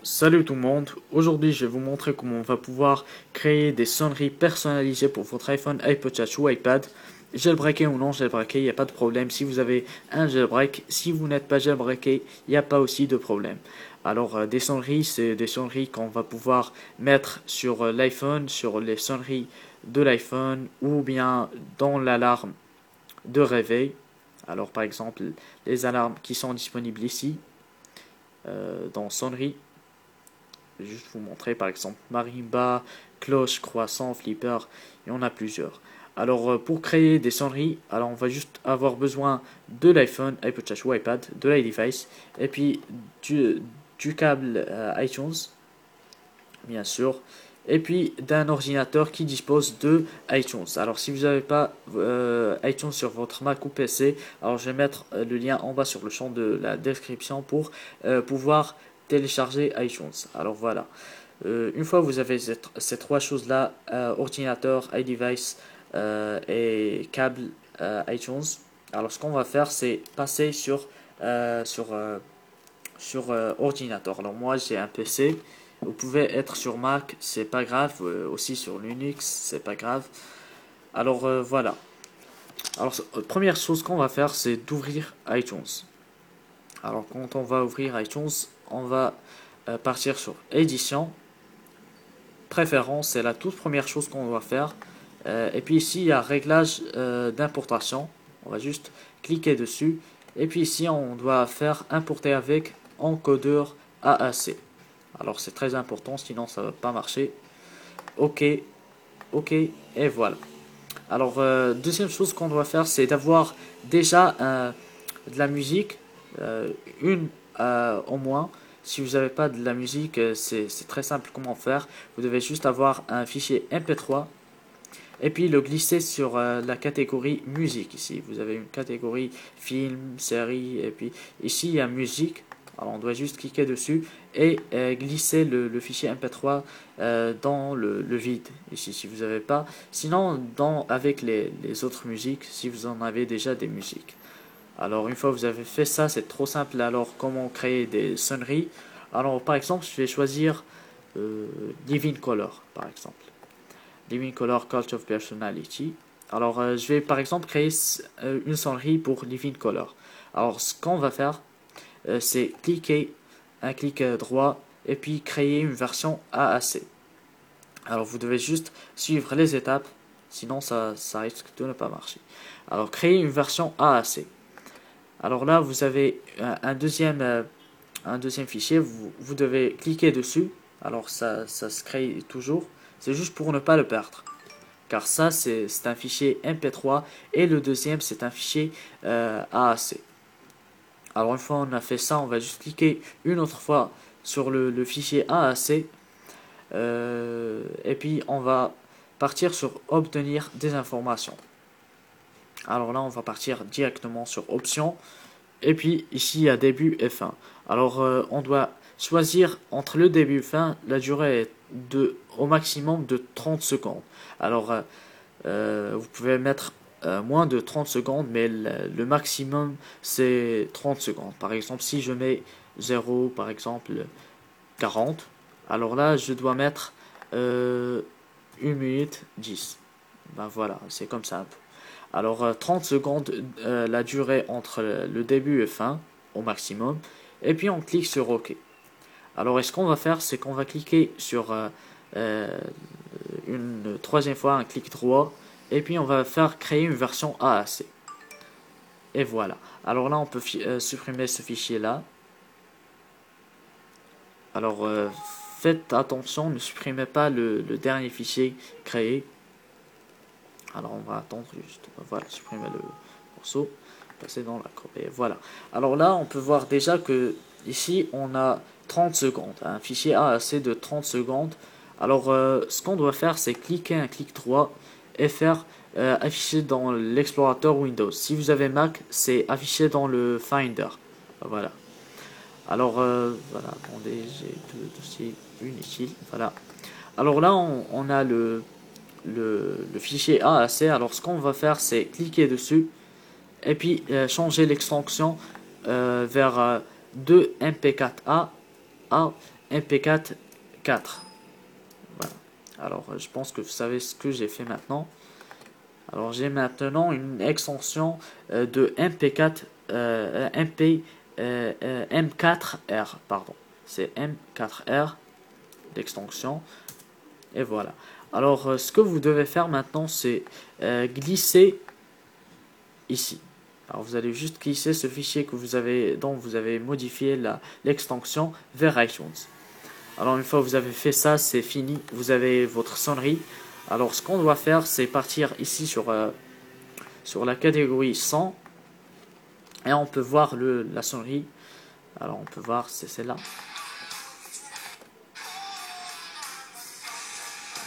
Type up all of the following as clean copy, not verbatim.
Salut tout le monde, aujourd'hui je vais vous montrer comment on va pouvoir créer des sonneries personnalisées pour votre iPhone, iPod Touch ou iPad. Jailbreaké ou non jailbreaké, il n'y a pas de problème. Si vous avez un jailbreak, si vous n'êtes pas jailbreaké, il n'y a pas aussi de problème. Alors des sonneries, c'est des sonneries qu'on va pouvoir mettre sur l'iPhone, sur les sonneries de l'iPhone ou bien dans l'alarme de réveil. Alors par exemple les alarmes qui sont disponibles ici dans sonneries. Je vais juste vous montrer par exemple marimba, cloche, croissant, flipper, il y en a plusieurs. Alors pour créer des sonneries, alors on va juste avoir besoin de l'iPhone, iPod Touch ou iPad, de l'iDevice, et puis du câble iTunes, bien sûr, et puis d'un ordinateur qui dispose de iTunes. Alors si vous n'avez pas iTunes sur votre Mac ou PC, alors je vais mettre le lien en bas sur le champ de la description pour pouvoir télécharger iTunes. Alors voilà. Une fois que vous avez ces trois choses-là, ordinateur, iDevice et câble iTunes, alors ce qu'on va faire, c'est passer sur ordinateur. Alors moi, j'ai un PC. Vous pouvez être sur Mac, c'est pas grave. Aussi sur Linux, c'est pas grave. Alors voilà. Alors première chose qu'on va faire, c'est d'ouvrir iTunes. Alors quand on va ouvrir iTunes, on va partir sur Édition. Préférence, c'est la toute première chose qu'on doit faire. Et puis ici, il y a réglage d'importation. On va juste cliquer dessus. Et puis ici, on doit faire importer avec encodeur AAC. Alors c'est très important, sinon ça ne va pas marcher. OK, OK, et voilà. Alors deuxième chose qu'on doit faire, c'est d'avoir déjà de la musique, une au moins. Si vous n'avez pas de la musique, c'est très simple comment faire. Vous devez juste avoir un fichier MP3 et puis le glisser sur la catégorie musique. Ici, vous avez une catégorie film, série, et puis ici il y a musique. Alors on doit juste cliquer dessus et glisser le fichier MP3 dans le vide. Ici, si vous n'avez pas. Sinon, avec les autres musiques, si vous en avez déjà des musiques. Alors une fois que vous avez fait ça, c'est trop simple. Alors comment créer des sonneries? Alors par exemple, je vais choisir Living Color, par exemple. Living Color Cult of Personality. Alors je vais par exemple créer une sonnerie pour Living Color. Alors ce qu'on va faire, c'est cliquer un clic droit et puis créer une version AAC. Alors vous devez juste suivre les étapes, sinon ça risque de ne pas marcher. Alors créer une version AAC. Alors là, vous avez un deuxième fichier, vous devez cliquer dessus. Alors ça se crée toujours. C'est juste pour ne pas le perdre. Car ça, c'est un fichier MP3 et le deuxième, c'est un fichier AAC. Alors une fois on a fait ça, on va juste cliquer une autre fois sur le fichier AAC. Et puis on va partir sur obtenir des informations. Alors là, on va partir directement sur options. Et puis ici, il y a début et fin. Alors, on doit choisir entre le début et fin. La durée est au maximum de 30 secondes. Alors, vous pouvez mettre moins de 30 secondes, mais le maximum, c'est 30 secondes. Par exemple, si je mets 0, par exemple 40, alors là, je dois mettre 1 minute 10. Ben voilà, c'est comme ça un peu. Alors 30 secondes, la durée entre le début et fin au maximum. Et puis on clique sur OK. Alors ce qu'on va faire, c'est qu'on va cliquer sur euh, une troisième fois un clic droit. Et puis on va faire créer une version AAC. Et voilà. Alors là, on peut supprimer ce fichier-là. Alors faites attention, ne supprimez pas le dernier fichier créé. Alors on va attendre juste. Voilà, supprimer le morceau. Passer dans la courbe. Et voilà. Alors là, on peut voir déjà que ici, on a 30 secondes. Un fichier AAC de 30 secondes. Alors, ce qu'on doit faire, c'est cliquer un clic droit et faire afficher dans l'explorateur Windows. Si vous avez Mac, c'est affiché dans le Finder. Voilà. Alors, voilà. Attendez, j'ai deux dossiers inutiles. Voilà. Alors là, on a le fichier AAC. Alors, ce qu'on va faire, c'est cliquer dessus et puis changer l'extension vers 2 MP4A MP4 4. Voilà. Alors, je pense que vous savez ce que j'ai fait maintenant. Alors, j'ai maintenant une extension de MP4, M4R, pardon. C'est M4R, l'extension. Et voilà. Alors, ce que vous devez faire maintenant, c'est glisser ici. Alors, vous allez juste glisser ce fichier que dont vous avez modifié l'extension vers iTunes. Alors, une fois que vous avez fait ça, c'est fini. Vous avez votre sonnerie. Alors, ce qu'on doit faire, c'est partir ici sur la catégorie son. Et on peut voir la sonnerie. Alors, on peut voir, c'est celle-là.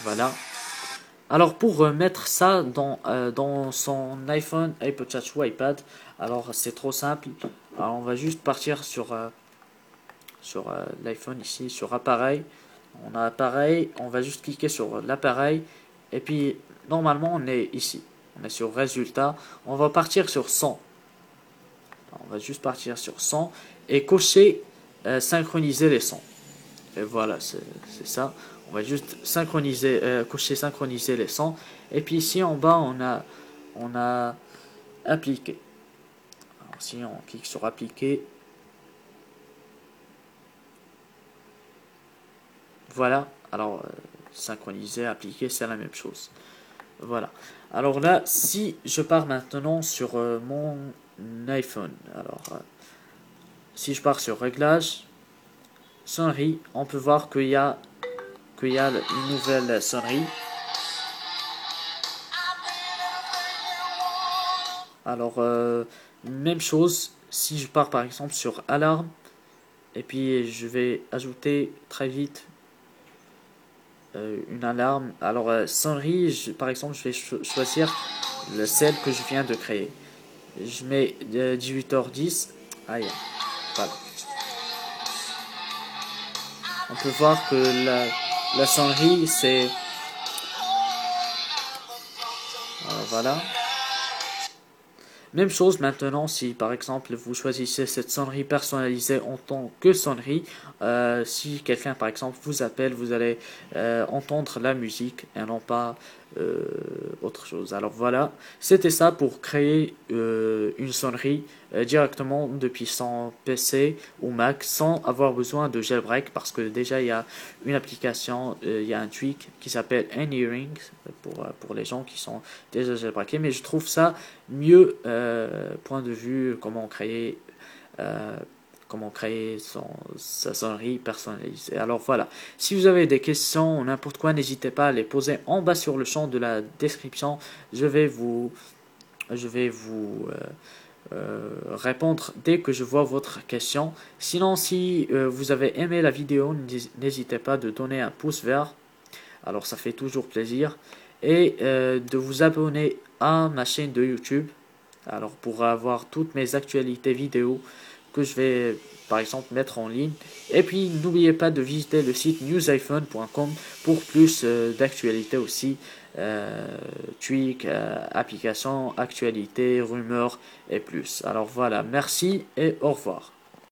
Voilà. Alors pour mettre ça dans son iPhone, iPod Touch ou iPad, alors c'est trop simple. Alors on va juste partir sur l'iPhone ici, sur appareil. On a appareil, on va juste cliquer sur l'appareil et puis normalement on est ici. On est sur résultat. On va partir sur son. On va juste partir sur son et cocher synchroniser les sons. Et voilà, c'est ça. On va juste synchroniser, cocher synchroniser les sons. Et puis ici en bas, on a appliquer. Alors, si on clique sur appliquer, voilà. Alors, synchroniser, appliquer, c'est la même chose. Voilà. Alors là, si je pars maintenant sur mon iPhone, alors si je pars sur réglage, sonnerie, on peut voir qu'il y a une nouvelle sonnerie. Alors, même chose, si je pars par exemple sur alarme, et puis je vais ajouter très vite une alarme. Alors, sonnerie, par exemple, je vais choisir celle que je viens de créer. Je mets 18h10. Aïe, voilà. On peut voir que la sonnerie, c'est... voilà. Même chose maintenant, si par exemple vous choisissez cette sonnerie personnalisée en tant que sonnerie, si quelqu'un par exemple vous appelle, vous allez entendre la musique et non pas autre chose. Alors voilà, c'était ça pour créer une sonnerie directement depuis son PC ou Mac sans avoir besoin de jailbreak, parce que déjà il y a une application, il y a un tweak qui s'appelle Anyring pour les gens qui sont déjà jailbreakés, mais je trouve ça mieux point de vue comment créer sa sonnerie personnalisée. Alors voilà, si vous avez des questions ou n'importe quoi, n'hésitez pas à les poser en bas sur le champ de la description. Je vais vous répondre dès que je vois votre question. Sinon, si vous avez aimé la vidéo, n'hésitez pas de donner un pouce vert. Alors ça fait toujours plaisir. Et de vous abonner à ma chaîne de YouTube. Alors pour avoir toutes mes actualités vidéo que je vais par exemple mettre en ligne. Et puis n'oubliez pas de visiter le site newsiphone.com pour plus d'actualités aussi, tweaks, applications, actualités, rumeurs et plus. Alors voilà, merci et au revoir.